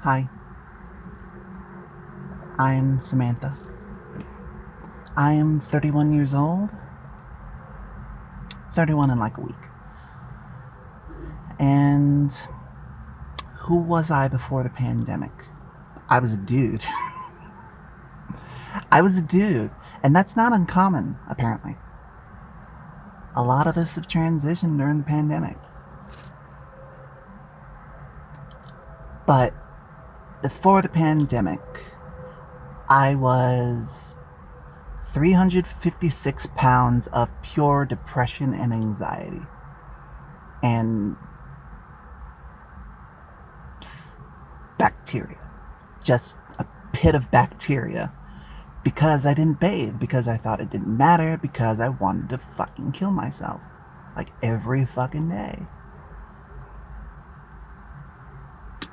Hi, I am Samantha. I am 31 years old, 31 in like a week. And who was I before the pandemic? I was a dude. I was a dude. And that's not uncommon, apparently. A lot of us have transitioned during the pandemic. But before the pandemic, I was 356 pounds of pure depression and anxiety. And bacteria. Just a pit of bacteria. Because I didn't bathe, because I thought it didn't matter, because I wanted to fucking kill myself. Like every fucking day.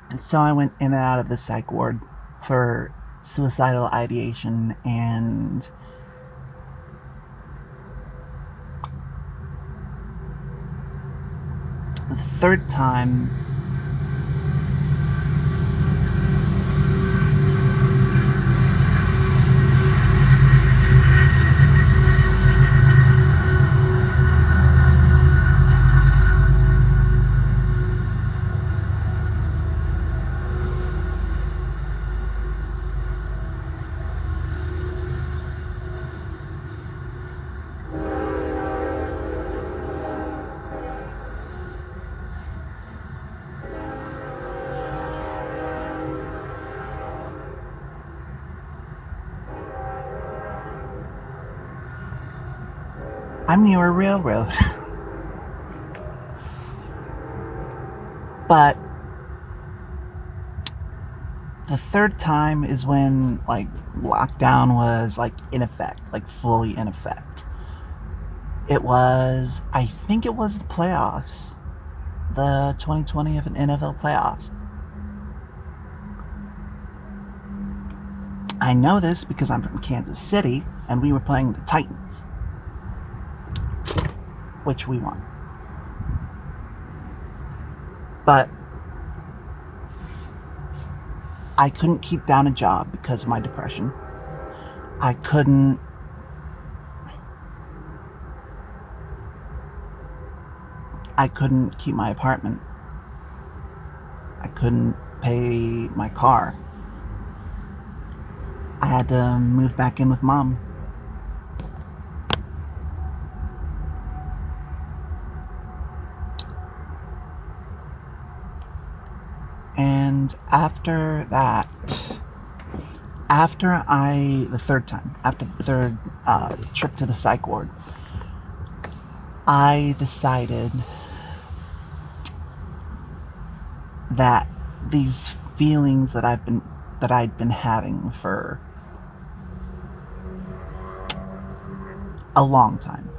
And so I went in and out of the psych ward for suicidal ideation, and the third time I'm near a railroad. But the third time is when like lockdown was like in effect, like fully in effect. I think it was the playoffs, the 2020 NFL playoffs. I know this because I'm from Kansas City and we were playing the Titans, which we won. But I couldn't keep down a job because of my depression. I couldn't keep my apartment. I couldn't pay my car. I had to move back in with mom. And after that, after the third trip to the psych ward, I decided that these feelings that I'd been having for a long time,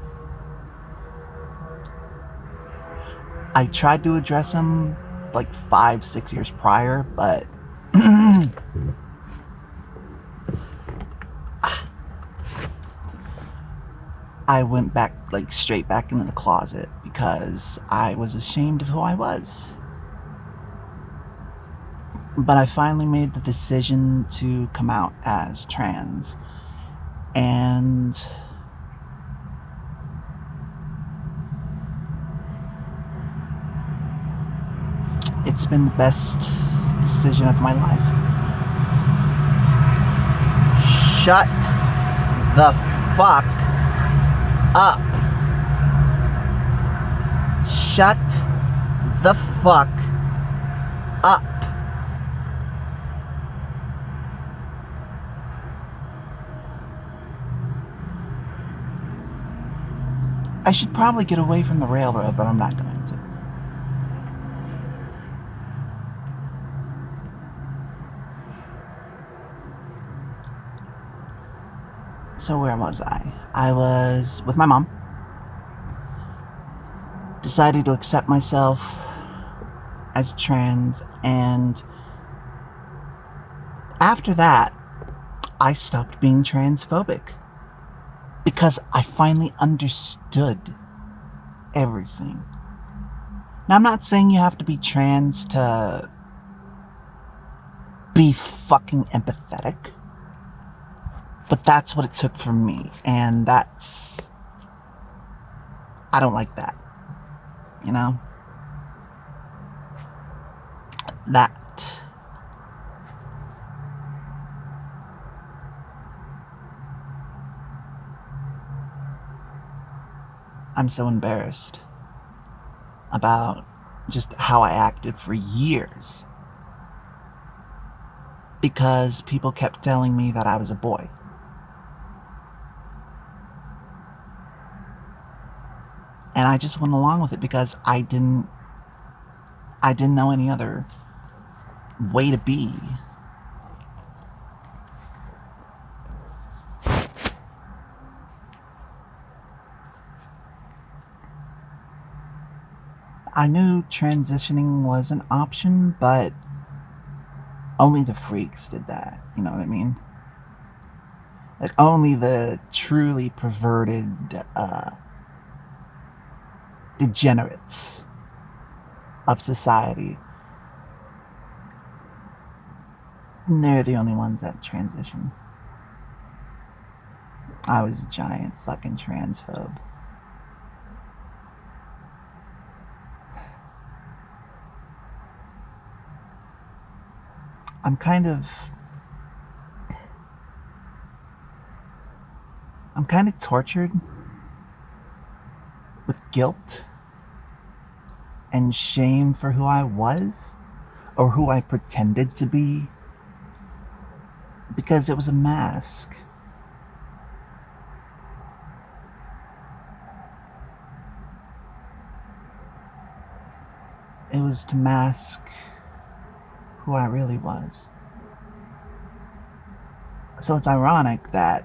I tried to address them like 5-6 years prior, but I went back, like straight back into the closet because I was ashamed of who I was. But I finally made the decision to come out as trans. And it's been the best decision of my life. Shut the fuck up. Shut the fuck up. I should probably get away from the railroad, but I'm not going to. So where was I? I was with my mom. Decided to accept myself as trans, and after that, I stopped being transphobic because I finally understood everything. Now, I'm not saying you have to be trans to be fucking empathetic. But that's what it took from me. And I don't like that. You know? That. I'm so embarrassed about just how I acted for years. Because people kept telling me that I was a boy. And I just went along with it because I didn't know any other way to be. I knew transitioning was an option, but only the freaks did that. You know what I mean? Like, only the truly perverted degenerates of society. And they're the only ones that transition. I was a giant fucking transphobe. I'm kind of tortured with guilt and shame for who I was or who I pretended to be, because it was a mask. It was to mask who I really was. So it's ironic that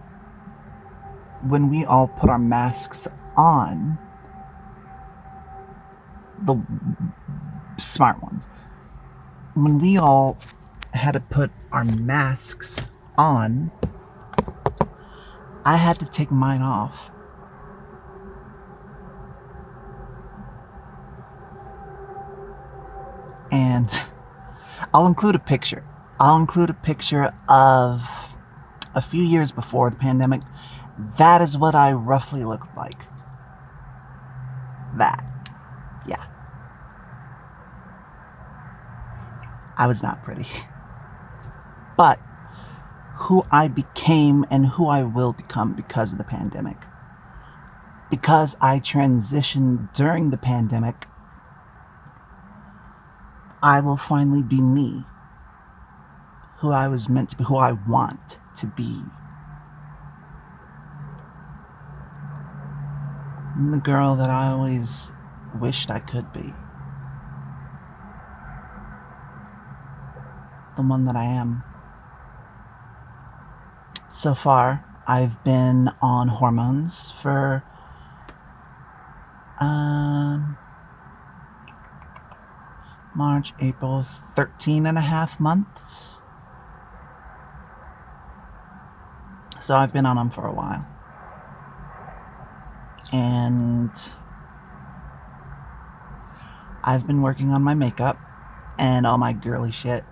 when we all put our masks on, the smart ones, when we all had to put our masks on, I had to take mine off. And I'll include a picture. I'll include a picture of a few years before the pandemic. That is what I roughly looked like. That. Yeah. I was not pretty. But who I became and who I will become because of the pandemic. Because I transitioned during the pandemic, I will finally be me. Who I was meant to be, who I want to be. And the girl that I always wished I could be. The one that I am. So far, I've been on hormones for March, April, 13 and a half months. So I've been on them for a while. And I've been working on my makeup and all my girly shit.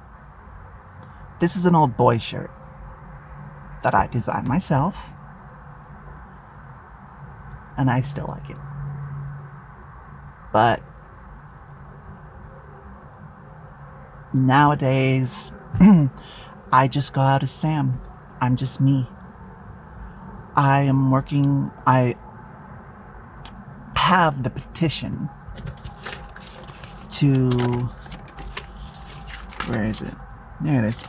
This is an old boy shirt that I designed myself. And I still like it. But nowadays, I just go out as Sam. I'm just me. I have the petition to, where is it? There it is.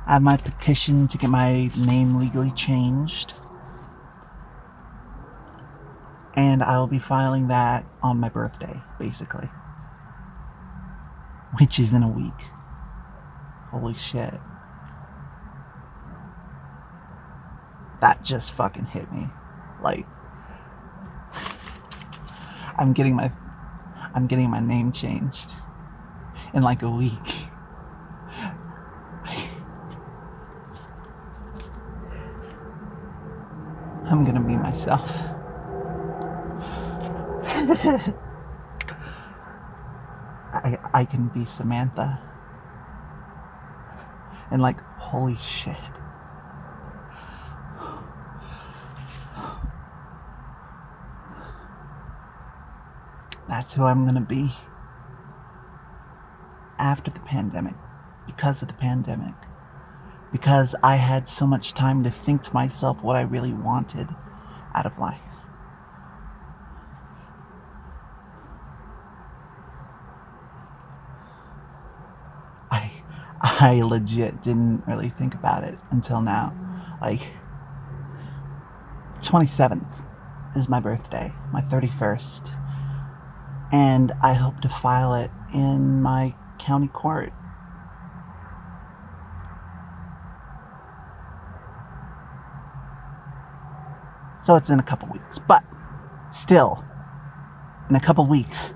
I have my petition to get my name legally changed. And I'll be filing that on my birthday, basically. Which is in a week. Holy shit. That just fucking hit me. Like, I'm getting my name changed in like a week. I'm gonna be myself. I can be Samantha. And like, holy shit. That's who I'm gonna be after the pandemic, because of the pandemic, because I had so much time to think to myself what I really wanted out of life. I legit didn't really think about it until now. Like, 27th is my birthday, my 31st, and I hope to file it in my county court. So it's in a couple weeks, but still, in a couple weeks,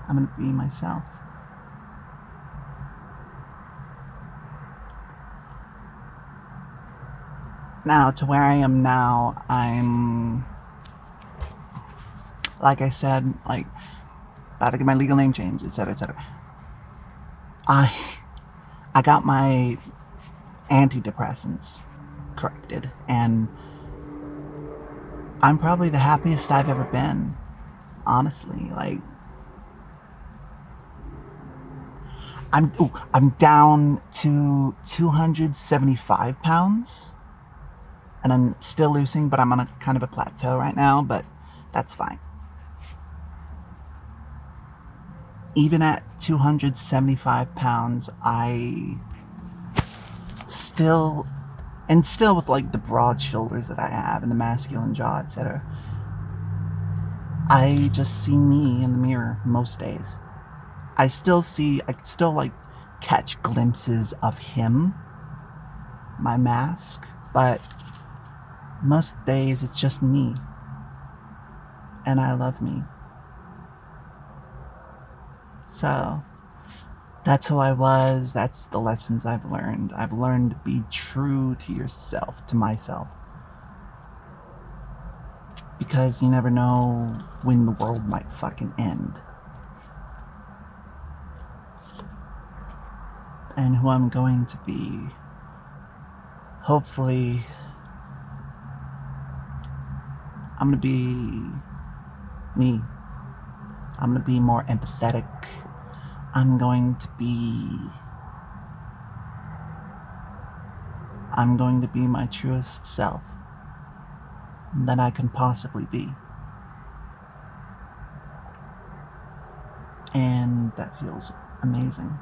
I'm gonna be myself. Now, to where I am now, I'm, like I said, like, about to get my legal name changed, etc., etc. I got my antidepressants corrected, and I'm probably the happiest I've ever been, honestly. Like, I'm down to 275 pounds, and I'm still losing, but I'm on a kind of a plateau right now, but that's fine. Even at 275 pounds, I still, and still with like the broad shoulders that I have and the masculine jaw, etc., I just see me in the mirror most days. I still like catch glimpses of him, my mask, but most days it's just me. And I love me. So, that's who I was. That's the lessons I've learned. I've learned to be true to yourself, to myself. Because you never know when the world might fucking end. And who I'm going to be. Hopefully, I'm gonna be me. I'm gonna be more empathetic. I'm going to be my truest self that I can possibly be. And that feels amazing.